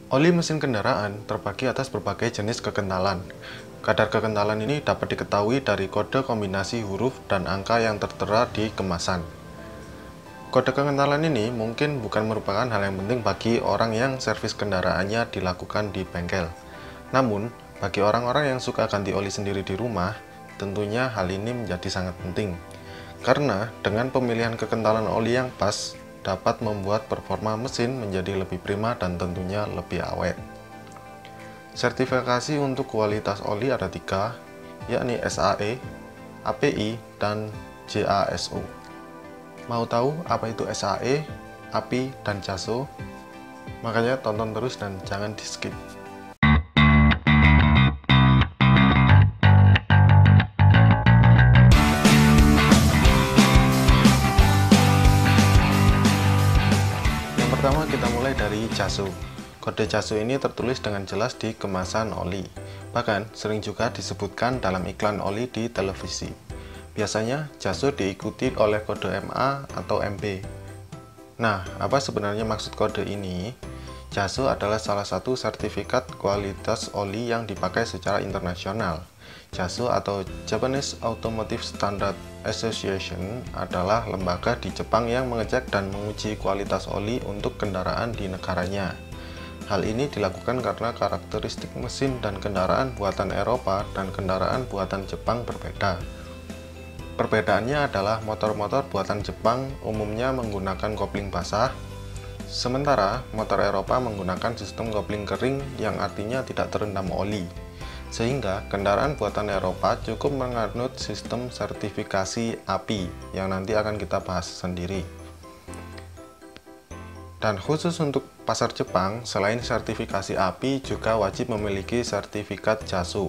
Oli mesin kendaraan terbagi atas berbagai jenis kekentalan. Kadar kekentalan ini dapat diketahui dari kode kombinasi huruf dan angka yang tertera di kemasan. Kode kekentalan ini mungkin bukan merupakan hal yang penting bagi orang yang servis kendaraannya dilakukan di bengkel. Namun, bagi orang-orang yang suka ganti oli sendiri di rumah, tentunya hal ini menjadi sangat penting. Karena dengan pemilihan kekentalan oli yang pas, dapat membuat performa mesin menjadi lebih prima dan tentunya lebih awet. Sertifikasi untuk kualitas oli ada 3, yakni SAE, API, dan JASO. Mau tahu apa itu SAE, API, dan JASO? Makanya tonton terus dan jangan di-skip. Yang pertama kita mulai dari JASO. Kode JASO ini tertulis dengan jelas di kemasan oli, bahkan sering juga disebutkan dalam iklan oli di televisi. Biasanya JASO diikuti oleh kode MA atau MB. Nah, apa sebenarnya maksud kode ini? JASO adalah salah satu sertifikat kualitas oli yang dipakai secara internasional. JASO atau Japanese Automotive Standard Association adalah lembaga di Jepang yang mengecek dan menguji kualitas oli untuk kendaraan di negaranya. Hal ini dilakukan karena karakteristik mesin dan kendaraan buatan Eropa dan kendaraan buatan Jepang berbeda. Perbedaannya adalah motor-motor buatan Jepang umumnya menggunakan kopling basah, sementara motor Eropa menggunakan sistem kopling kering yang artinya tidak terendam oli. Sehingga kendaraan buatan Eropa cukup menganut sistem sertifikasi API yang nanti akan kita bahas sendiri. Dan khusus untuk pasar Jepang, selain sertifikasi API juga wajib memiliki sertifikat JASO.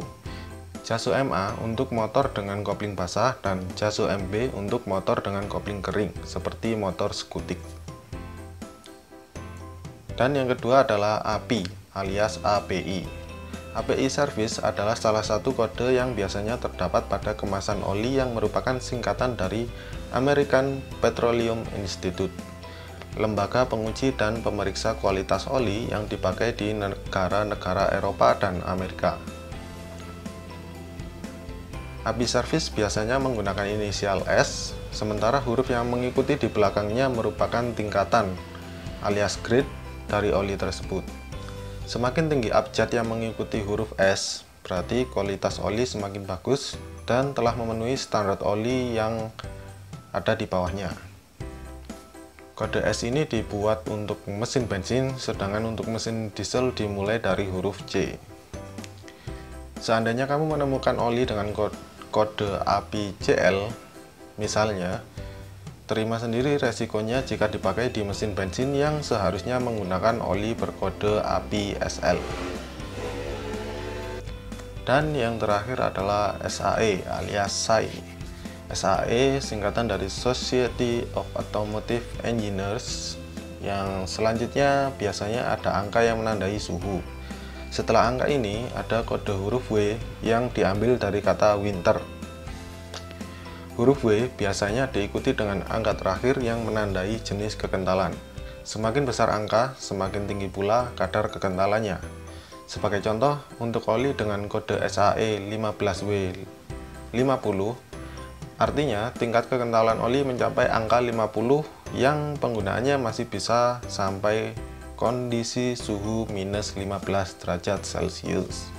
JASO MA untuk motor dengan kopling basah dan JASO MB untuk motor dengan kopling kering, seperti motor skutik. Dan yang kedua adalah API alias API. API Service adalah salah satu kode yang biasanya terdapat pada kemasan oli yang merupakan singkatan dari American Petroleum Institute, lembaga penguji dan pemeriksa kualitas oli yang dipakai di negara-negara Eropa dan Amerika. API Service biasanya menggunakan inisial S, sementara huruf yang mengikuti di belakangnya merupakan tingkatan alias grade dari oli tersebut. Semakin tinggi abjad yang mengikuti huruf S, berarti kualitas oli semakin bagus dan telah memenuhi standar oli yang ada di bawahnya. Kode S ini dibuat untuk mesin bensin, sedangkan untuk mesin diesel dimulai dari huruf C. Seandainya kamu menemukan oli dengan kode API CL, misalnya, terima sendiri resikonya jika dipakai di mesin bensin yang seharusnya menggunakan oli berkode API SL. Dan yang terakhir adalah SAE alias SAE. SAE singkatan dari Society of Automotive Engineers, yang selanjutnya biasanya ada angka yang menandai suhu. Setelah angka ini ada kode huruf W yang diambil dari kata winter. Huruf W biasanya diikuti dengan angka terakhir yang menandai jenis kekentalan. Semakin besar angka, semakin tinggi pula kadar kekentalannya. Sebagai contoh, untuk oli dengan kode SAE 15W50, artinya tingkat kekentalan oli mencapai angka 50 yang penggunaannya masih bisa sampai kondisi suhu minus 15 derajat Celcius.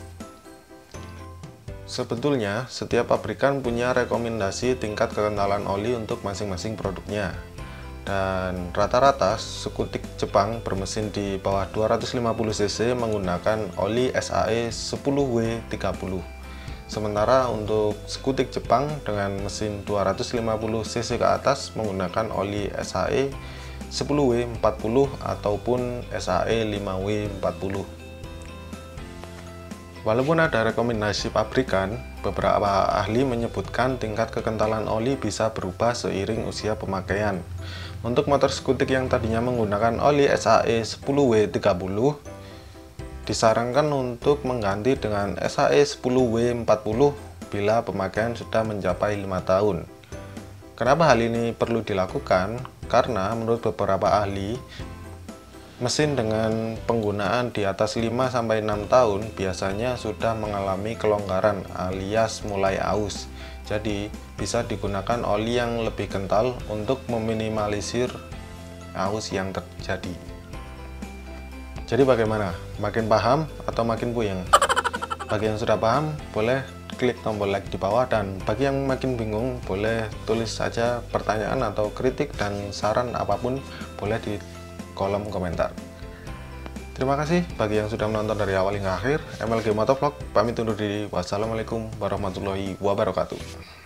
Sebetulnya, setiap pabrikan punya rekomendasi tingkat kekentalan oli untuk masing-masing produknya. Dan rata-rata skutik Jepang bermesin di bawah 250 cc menggunakan oli SAE 10W30. Sementara untuk skutik Jepang dengan mesin 250 cc ke atas menggunakan oli SAE 10W40 ataupun SAE 5W40. Walaupun ada rekomendasi pabrikan, beberapa ahli menyebutkan tingkat kekentalan oli bisa berubah seiring usia pemakaian. Untuk motor skutik yang tadinya menggunakan oli SAE 10W30, disarankan untuk mengganti dengan SAE 10W40 bila pemakaian sudah mencapai 5 tahun. Kenapa hal ini perlu dilakukan? Karena menurut beberapa ahli, Mesin dengan penggunaan di atas 5-6 tahun biasanya sudah mengalami kelonggaran alias mulai aus. Jadi bisa digunakan oli yang lebih kental untuk meminimalisir aus yang terjadi. Jadi bagaimana? Makin paham atau makin puyeng? Bagi yang sudah paham boleh klik tombol like di bawah, dan bagi yang makin bingung boleh tulis saja pertanyaan atau kritik dan saran apapun boleh di kolom komentar. Terima kasih bagi yang sudah menonton dari awal hingga akhir. MLG Motovlog pamit undur diri. Wassalamualaikum warahmatullahi wabarakatuh.